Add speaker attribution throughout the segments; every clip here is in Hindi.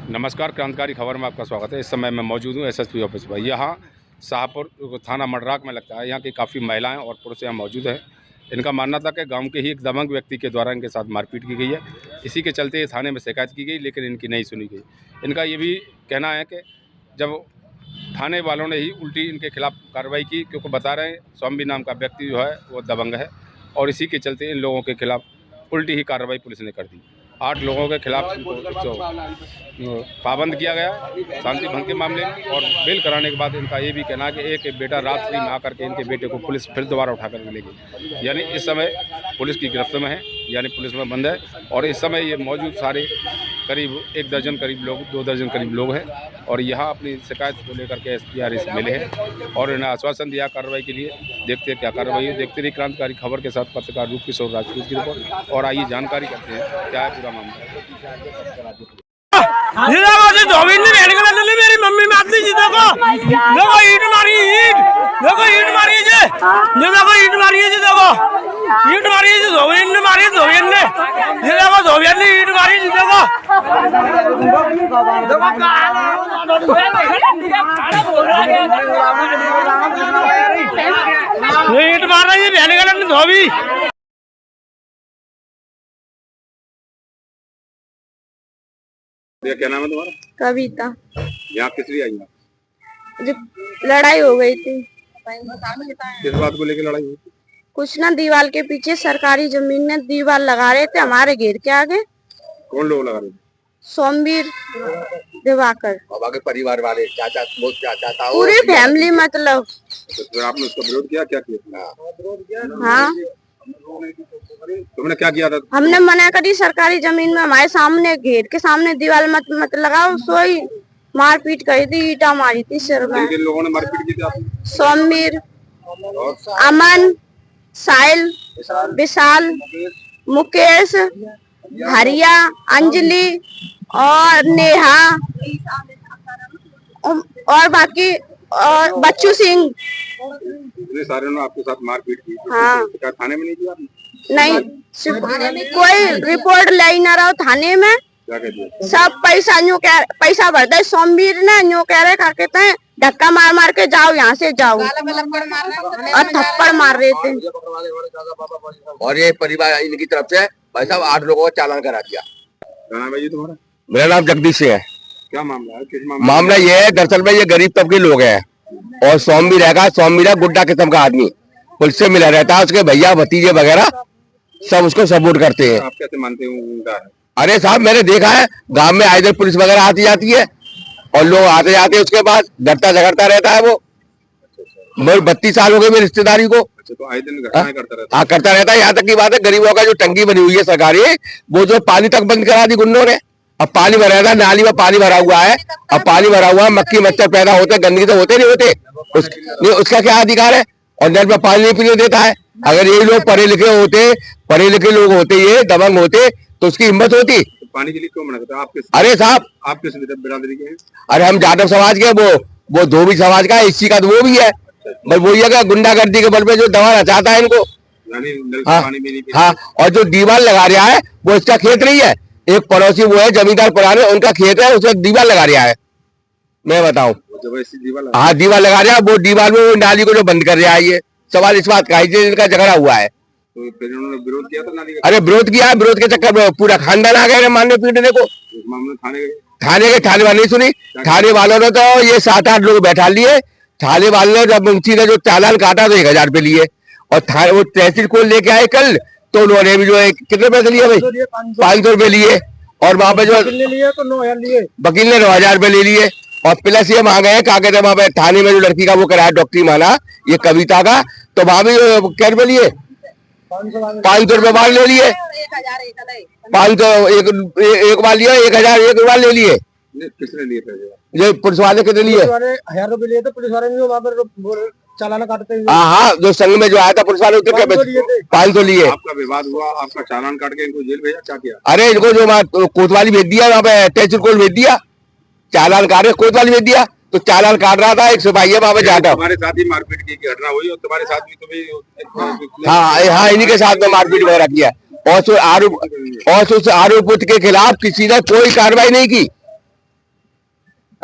Speaker 1: नमस्कार, क्रांतिकारी खबर में आपका स्वागत है। इस समय मैं मौजूद हूँ एसएसपी ऑफिस पर। यहाँ शाहपुर थाना मडराक में लगता है। यहाँ की काफ़ी महिलाएं और पुरुष यहाँ मौजूद हैं। इनका मानना था कि गांव के ही एक दबंग व्यक्ति के द्वारा इनके साथ मारपीट की गई है। इसी के चलते थाने में शिकायत की गई, लेकिन इनकी नहीं सुनी गई। इनका ये भी कहना है कि जब थाने वालों ने ही उल्टी इनके खिलाफ कार्रवाई की, क्योंकि बता रहे हैं स्वामी नाम का व्यक्ति जो है वो दबंग है, और इसी के चलते इन लोगों के खिलाफ उल्टी ही कार्रवाई पुलिस ने कर दी। 8 लोगों के खिलाफ पाबंद किया गया शांति भंग के मामले में, और बेल कराने के बाद इनका ये भी कहना है कि एक बेटा रात्रि में आकर के इनके बेटे को पुलिस फिर दोबारा उठाकर मिलेगी। यानी इस समय पुलिस की गिरफ्त में है, यानी पुलिस में बंद है। और इस समय ये मौजूद सारे करीब 1 दर्जन करीब लोग, 2 दर्जन करीब लोग हैं, और यहाँ अपनी शिकायत को लेकर के SPR से मिले हैं और इन्हें आश्वासन दिया कार्रवाई के लिए। देखते हैं क्या कार्रवाई है। देखते रहिए क्रांतिकारी खबर के साथ पत्रकार रूपकिशोर राजपूत की रिपोर्ट। और आइए जानकारी करते हैं क्या है पूरा मामला।
Speaker 2: मेरी मम्मी मारती जी, देखो ईट मारी, देखो ईट मारी जी, देखो ईट मारी है जी, देखो ईट मारी है जी, धोबियन ने मारी, धोबियन ने, ये देखो धोबियन ने ईट मारी जी, देखो ये ईट मार रही है बहन का धोबी।
Speaker 1: क्या नाम है तुम्हारा?
Speaker 3: कविता।
Speaker 1: यहाँ किस लिए आई हैं?
Speaker 3: जब लड़ाई हो गई थी।
Speaker 1: किस बात को लेकर लड़ाई हुई थी?
Speaker 3: कुछ ना दीवार के पीछे सरकारी जमीन में दीवार लगा रहे थे हमारे घेर के आगे।
Speaker 1: कौन लोग लगा रहे थे?
Speaker 3: सोमवीर, दिवाकर,
Speaker 4: बाबा के परिवार वाले, चाचा, बहुत चाचा,
Speaker 3: पूरी फैमिली मतलब।
Speaker 1: तो फिर आपने उसका विरोध किया? क्या किया?
Speaker 3: हाँ,
Speaker 1: तुमने क्या किया था?
Speaker 3: हमने मना करी, सरकारी जमीन में हमारे सामने घेर के सामने दीवार मत लगाओ। सोई मारपीट करी थी, ईटा मारी थी सिर में।
Speaker 1: किन लोगों ने मारपीट की थी आपने?
Speaker 3: सोमवीर, अमन, साहिल, विशाल, मुकेश, हरिया, अंजलि और नेहा और बाकी और बच्चू सिंह।
Speaker 1: इतने सारे ने आपके साथ मारपीट की?
Speaker 3: हाँ।
Speaker 1: क्या थाने में नहीं किया आपने?
Speaker 3: नहीं, कोई रिपोर्ट ले ना रहा थाने में।
Speaker 1: क्या कह दिया?
Speaker 3: सब पैसा भर दे। सोमवीर ने न्यू कह रहे, क्या कहते हैं, धक्का मार मार के जाओ, यहाँ से जाओ, और थप्पड़ मार रहे थे।
Speaker 4: और ये परिवार इनकी तरफ से भाई साहब 8 लोगों को चालान करा दिया।
Speaker 1: क्या नाम है जी तुम्हारा?
Speaker 4: मेरा नाम जगदीश है।
Speaker 1: क्या मामला है? किस
Speaker 4: मामला ये है, दरअसल में ये गरीब तबके लोग हैं, और सोमवीर है, सोमवीर गुड्डा किस्म का आदमी, पुलिस से मिला रहता है। उसके भैया भतीजे वगैरह सब उसको सपोर्ट करते हैं।
Speaker 1: आप कैसे मानते हो?
Speaker 4: अरे साहब, मैंने देखा है गांव में आए दिन पुलिस वगैरह आती जाती है और लोग आते जाते हैं, उसके बाद डरता झगड़ता रहता है वो। मेरे 32 साल हो गए मेरी रिश्तेदारी को।
Speaker 1: तो आए दिन घटनाएं करता रहता है?
Speaker 4: हाँ, करता रहता है। यहाँ तक की बात है, गरीबों का जो टंकी बनी हुई है सरकारी, वो जो पानी तक बंद करा दी गुंडों ने। अब पानी भरा था, नाली में पानी भरा हुआ है, अब पानी भरा हुआ है, मक्खी मच्छर पैदा होते, गंदगी तो होते नहीं होते, उसका क्या अधिकार है? और नल में पानी नहीं पीने देता है। अगर ये लोग पढ़े लिखे लोग होते, ये दबंग होते, तो उसकी हिम्मत होती।
Speaker 1: पानी के लिए क्यों मना करता?
Speaker 4: अरे साहब,
Speaker 1: आप किस बिरादरी के हैं?
Speaker 4: अरे हम जाटव समाज के, वो धोबी समाज का, इसी का तो वो भी है। बस वही है, गुंडागर्दी के बल पे जो दवा चाहता है इनको। हाँ, और जो दीवार लगा रहा है वो इसका खेत नहीं है। एक पड़ोसी वो है जमींदार पुराने, उनका खेत है, उसमें दीवार लगा रहा है। मैं बताऊं? हाँ, दीवार लगा रहा है। वो दीवार में वो नाली को जो बंद कर रहा है, ये सवाल इस बात का है, इनका झगड़ा हुआ है।
Speaker 1: तो फिर उन्होंने विरोध किया था नाली का?
Speaker 4: अरे विरोध किया है, विरोध के चक्कर में पूरा खानदान आ गए मारने पीटने को। थाने वाले नहीं सुनी। थाने वालों ने तो ये 7-8 लोग बैठा लिए। थाने वालों ने जब मुंशी ने जो चालान काटा तो 1000 रुपए लिए, और वो तहसील को लेके आए कल, तो उन्होंने भी जो है कितने पैसे लिए भाई? 500 रुपए लिए। और वहाँ पे जो वकील ने 9000 रुपए ले लिए, और प्लस ये मांगे हैं, क्या कहते हैं, वहाँ पे थाने में जो लड़की का वो कराया डॉक्टरी माना, ये कविता का, तो वहां भी क्या रुपए लिए? 500 रुपए बार ले लिए। 500 एक बार लिया, 1000 एक बार ले लिए।
Speaker 1: किसने लिए थे?
Speaker 4: ये पुलिस वाले कितने लिए?
Speaker 2: 1000 रुपए लिए थे पुलिस वाले ने, वहाँ पर चालान काटते हैं।
Speaker 4: हाँ, जो संघ में जो आया था पुलिस वाले, उतने क्या 500 लिए।
Speaker 1: आपका विवाद हुआ, आपका चालान काट के इनको जेल भेजा? क्या किया?
Speaker 4: अरे इनको जो कोतवाली भेज दिया, वहाँ पे तहसील कोर्ट भेज दिया, चालान काट कोतवाली भेज दिया। तो चालान काट रहा था, एक सिपाही है वहाँ पे जाटा,
Speaker 1: तुम्हारे साथ ही मारपीट की घटना हुई, और तुम्हारे साथ भी तुम्हें?
Speaker 4: हाँ, इन्हीं के साथ में मारपीट वगैरह किया, और उस आरोप के खिलाफ किसी ने कोई कार्रवाई नहीं की।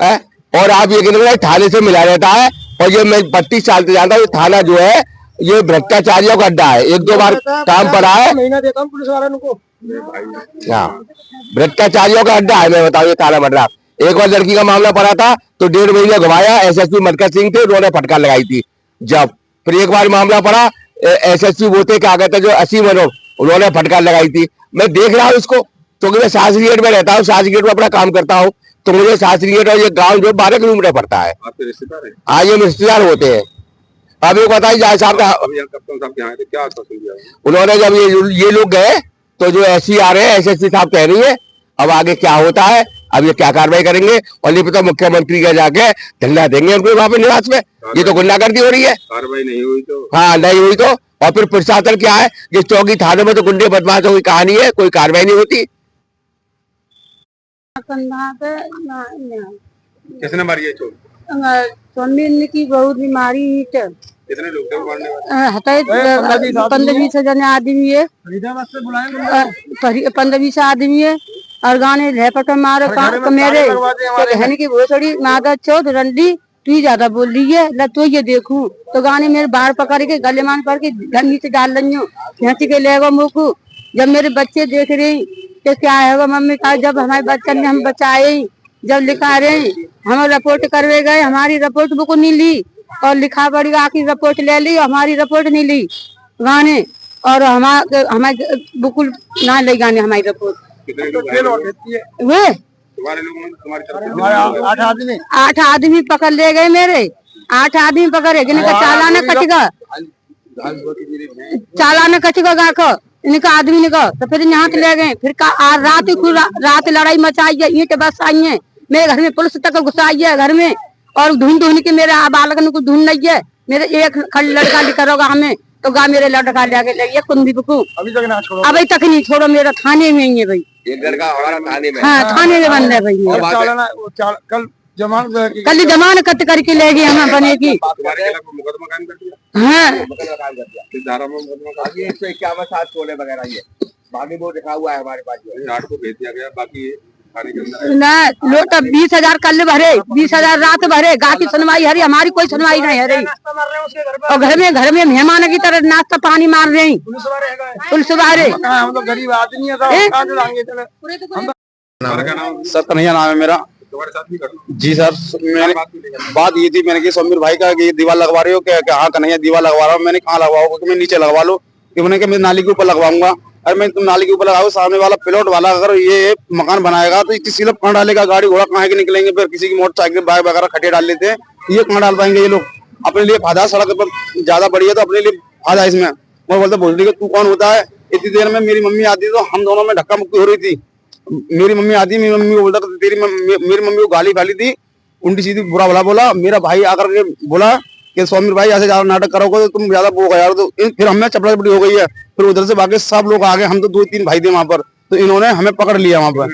Speaker 4: है? और आप ये कहते थाने से मिला रहता है। और ये मैं 32 साल से जानता हूँ, थाना जो है ये भ्रष्टाचारियों का अड्डा है। 1-2 बार काम पड़ा है,
Speaker 2: महीना देता हूँ पुलिस वालों को।
Speaker 4: हाँ, भ्रष्टाचारियों का अड्डा है। मैं बताऊँ ये थाना मद्रास। एक बार लड़की का मामला पड़ा था तो 1.5 महीने घुमाया। SSP मरकज सिंह थे, उन्होंने फटकार लगाई थी जब। फिर एक बार मामला पड़ा, SSP वो थे क्या कहते जो असीम मनोज, उन्होंने फटकार लगाई थी। मैं देख रहा हूँ इसको, क्योंकि मैं शास्त्री गेट में रहता हूँ, शास्त्री गेट में अपना काम करता हूँ, तो मुझे शास्त्री गेट और ये गांव जो 12 किलोमीटर पड़ता है।
Speaker 1: आपके रिश्तेदार हैं?
Speaker 4: हाँ, ये रिश्तेदार होते हैं। अब एक बताइए जाए साहब का,
Speaker 1: कप्तान साहब के यहाँ थे, क्या आश्वासन दिया
Speaker 4: उन्होंने जब ये लोग गए तो जो SCR है, SSP साहब कह रही है अब आगे क्या होता है, अब ये क्या कार्रवाई करेंगे। और नहीं पता मुख्यमंत्री का जाके धरना देंगे उनको वहां पे निवास में। ये तो गुंडागर्दी हो रही है।
Speaker 1: कार्रवाई नहीं हुई तो?
Speaker 4: हाँ, नहीं हुई तो। और फिर प्रशासन क्या है, जिस चौकी थाने में तो गुंडे बदमाशों की कहानी है, कोई कार्रवाई नहीं होती।
Speaker 1: किसने मारी है चोट?
Speaker 3: समीर की बहुत बीमारी है।
Speaker 1: कितने लोग थे मारने वाले?
Speaker 3: 15-20 जने आदमी है, 15-20 आदमी है। और गाने लहपट मारे मेरे रहने की बहुत थोड़ी नादा चौथ रंडी तू ज्यादा बोल रही है ल तो ये देखूं तो गाने मेरे बाहर पकड़ के गले मान पड़ के धनी से डाल रही हूँ फेंच के लेगा मुँह को। जब मेरे बच्चे देख रहे तो क्या है मम्मी का, जब हमारे बच्चे ने हम बचाए, जब लिखा रहे हम रिपोर्ट करवे गए, हमारी रिपोर्ट बुक नहीं ली और लिखा पड़ी आखिर रिपोर्ट ले ली, हमारी रिपोर्ट नहीं ली गाने। और हमारे बिल्कुल ना ले गाने हमारी रिपोर्ट। वे 8 आदमी पकड़ ले गए मेरे, 8 आदमी पकड़े जिनका चालान कटेगा, चालान कटेगा गा को इनका आदमी ने तो फिर यहाँ से ले गए। फिर रात लड़ाई मचाई है, ईंट बस आई है मेरे घर में, पुलिस तक घुसाई है घर में। और ढूंढ के मेरे बालक को ढूंढ नहीं है। मेरे एक खड़ी लड़का लिखा होगा हमें तो गा मेरे लड़का लेके ले गया कुंदीप को। अभी तक नहीं छोड़ो, मेरा थाने में ही है भाई।
Speaker 4: एक लड़का हमारा थाने में,
Speaker 3: हाँ थाने में बंद है भाई। कल जमान कट करके ले गए हमें बने की।
Speaker 1: मुकदमा कायम कर दिया?
Speaker 3: हाँ,
Speaker 1: किस धारा में मुकदमा?
Speaker 4: 151 16 वगैरह ये बाकी वो लिखा हुआ है हमारे पास।
Speaker 1: 8 को भेज दिया गया, बाकी थाने के अंदर
Speaker 3: ना लोटा 20,000 कल भरे, 20,000 रात भरे, गा की सुनवाई हरी, हमारी कोई सुनवाई नहीं है रही। और घर में मेहमान की तरह नाश्ता पानी मार रहे हैं पुलिस वाले।
Speaker 2: हम तो गरीब आदमी है,
Speaker 5: सर कन्हैया नाम है मेरा।
Speaker 1: तुम्हारे साथ भी घटना?
Speaker 5: जी सर, मैंने बात ये थी, मैंने कि समीर भाई का कि दीवार लगवा रहे हो क्या? हाँ कन्हैया दीवार लगवा रहा हूँ। मैंने कहाँ लगवाओ? क्योंकि मैं नीचे लगवा लो, कि मैंने मैं नाली के ऊपर लगवाऊंगा। अरे मैं तुम नाली के ऊपर लगाओ, सामने वाला प्लॉट वाला अगर ये मकान बनाएगा तो किसी लोग कहाँ डालेगा? गाड़ी घोड़ा कहाँ के निकलेंगे? फिर किसी की मोटरसाइकिल बाइक वगैरह खड्डे डाल लेते हैं, ये कहाँ डाल पाएंगे ये लोग? अपने लिए फायदा, सड़क पर ज्यादा बड़ी है तो अपने लिए फायदा इसमें। वो बोलते भोसड़ी के तू कौन होता है? इतनी देर में मेरी मम्मी आती तो हम दोनों में धक्का मुक्की हो रही थी। मेरी मम्मी आती, मेरी मम्मी को बोलता मेरी मम्मी को गाली गाली थी, उल्टी सीधी बुरा भला बोला। मेरा भाई आकर के बोला कि समीर भाई ऐसे ज्यादा नाटक करोगे तो तुम ज्यादा वो यार। तो फिर हमें चपड़ा चपड़ी हो गई है। फिर उधर से बाकी सब लोग आ गए, हम तो 2-3 भाई थे वहां पर, तो इन्होंने हमें पकड़ लिया वहां पर।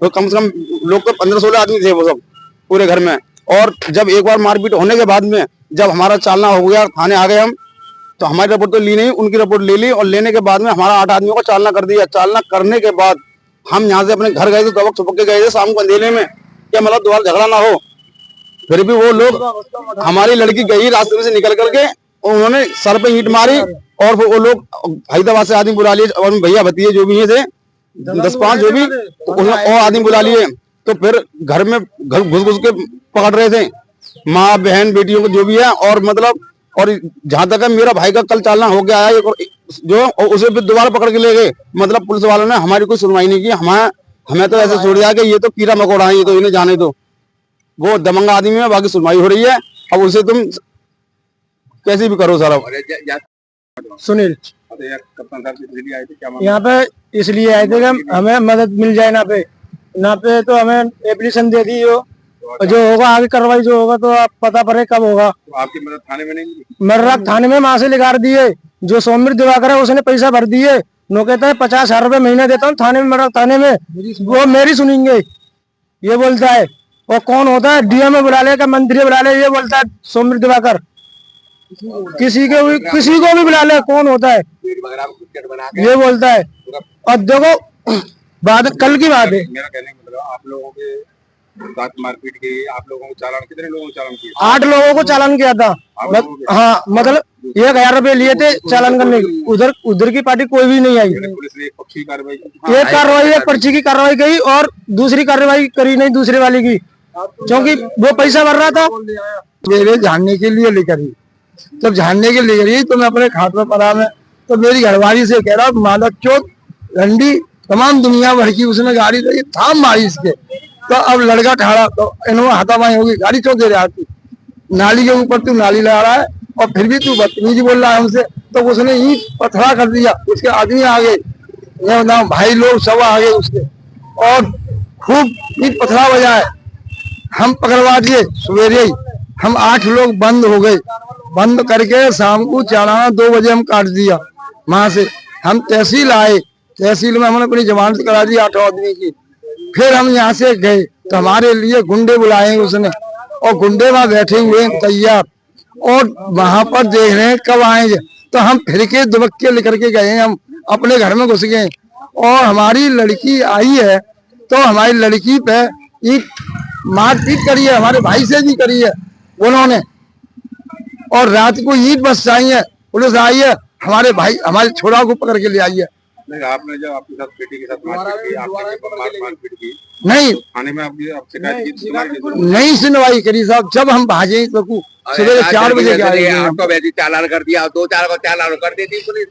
Speaker 5: तो कम से कम लोग तो 15-16 आदमी थे वो सब पूरे घर में। और जब एक बार मारपीट होने के बाद में जब हमारा चालना हो गया, थाने आ गए हम, तो हमारी रिपोर्ट तो ली नहीं, उनकी रिपोर्ट ले ली। और लेने के बाद में हमारा 8 आदमियों को चालना कर दिया। चालना करने के बाद हम यहाँ से अपने घर गए थे, दबक छुपक के गए थे शाम को अंधेरे में, क्या मतलब दोबारा झगड़ा ना हो। फिर भी वो लोग, हमारी लड़की गई रास्ते में से निकल करके, उन्होंने सर पे ईंट मारी। और फिर वो लोग हैदराबाद से आदमी बुला लिए, और भैया भतीजे जो भी थे 10-5 जो भी, तो और आदमी बुला लिए। तो फिर घर में घुस के पकड़ रहे थे, माँ बहन बेटियों को जो भी है। और मतलब, और जहां तक है मेरा भाई का कल चालना हो गया है जो, और उसे फिर दोबारा पकड़ के ले गए। मतलब पुलिस वालों ने हमारी कोई सुनवाई नहीं की। हमें तो ऐसे छोड़ दिया कि ये तो कीड़ा मकोड़ा है, ये तो इन्हें जाने दो। वो दमंगा आदमी है, बाकी सुनवाई हो रही है। अब उसे तुम कैसे भी करो सर।
Speaker 2: सुनील
Speaker 1: कप्तान साहब इसलिए आए थे क्या?
Speaker 2: यहाँ पे इसलिए आए थे कि हमें मदद मिल जाए ना पे तो हमें एप्लीकेशन दे दी जो होगा आगे कार्रवाई जो होगा तो आप पता पड़े कब होगा।
Speaker 1: तो आपकी मदद थाने में नहीं मिली?
Speaker 2: मेरा थाने में वहां से लिखा दिए, जो सौम्य दिवाकर है उसने पैसा भर दिए। नो कहता है 50,000 रुपए महीना देता हूँ थाने में, मेरा थाने में वो मेरी सुनेंगे ये बोलता है। और कौन होता है? डीएम में बुला ले, मंत्री बुला ले, ये बोलता है सौम्य दिवाकर। किसी को भी बुला ले, कौन होता है ये बोलता है। और देखो बात कल की बात है,
Speaker 1: मेरा कहने का मतलब आप लोगों के साथ मारपीट की, आप लोगों को चालान, कितने लोगों को चालान किया?
Speaker 2: 8 लोगों को चालान किया था। हाँ मतलब 1000 रुपए लिए थे चालान करने के। उधर की पार्टी कोई भी नहीं आई।
Speaker 1: पुलिस ने एक पक्षी कार्रवाई की।
Speaker 2: एक कार्रवाई है, पर्ची की कार्रवाई की, और दूसरी कार्रवाई करी नहीं दूसरे वाले की, क्योंकि वो पैसा भर रहा था।
Speaker 6: मेरे जानने के लिए लेकर ही, जब जानने के लिए गई तो मैं अपने खाट में पड़ा में, तो मेरी घरवाली से कह रहा मादक चौथ रंडी तमाम दुनिया भर की उसने गाड़ी दी, थाम मारी इसके। तो अब लड़का ठाड़ा, तो इन्होंने हाथापाई होगी, गाड़ी क्यों दे रहा तू, नाली के ऊपर तू नाली लगा रहा है और फिर भी तू बदतमीजी बोल रहा है हमसे। तो उसने ईंट पथरा कर दिया, उसके आदमी आ गए, भाई लोग सब आ गए उसके, और खूब ईंट पथरा बजाए। हम पकड़वा दिए सवेरे ही, हम 8 लोग बंद हो गए। बंद करके शाम को 2 बजे हम काट दिया वहां से। हम तहसील आए, तहसील में हमने अपनी जमानत करा दी 8 आदमी की। फिर हम यहाँ से गए तो हमारे लिए गुंडे बुलाए उसने, और गुंडे वहां बैठे हुए हैं तैयार, और वहां पर देख रहे हैं कब आएंगे। तो हम फिर के दुबक्के लेकर के गए, हम अपने घर में घुस गए, और हमारी लड़की आई है तो हमारी लड़की पे मारपीट करी है, हमारे भाई से भी करी है उन्होंने। और रात को ईंट बरसाई है, पुलिस आई है, हमारे भाई हमारे छोरा को पकड़ के ले आई है।
Speaker 1: नहीं, आपने जब आपके साथ बेटी के साथ मारपीट की, आपने मारपीट की
Speaker 6: नहीं,
Speaker 1: थाने में आपकी शिकायत की?
Speaker 6: नहीं सुनवाई करी साहब। जब हम भागे तो सुबह 4 बजे
Speaker 4: आपको वैसे चालान कर दिया, 2-4 को चालान कर देती पुलिस।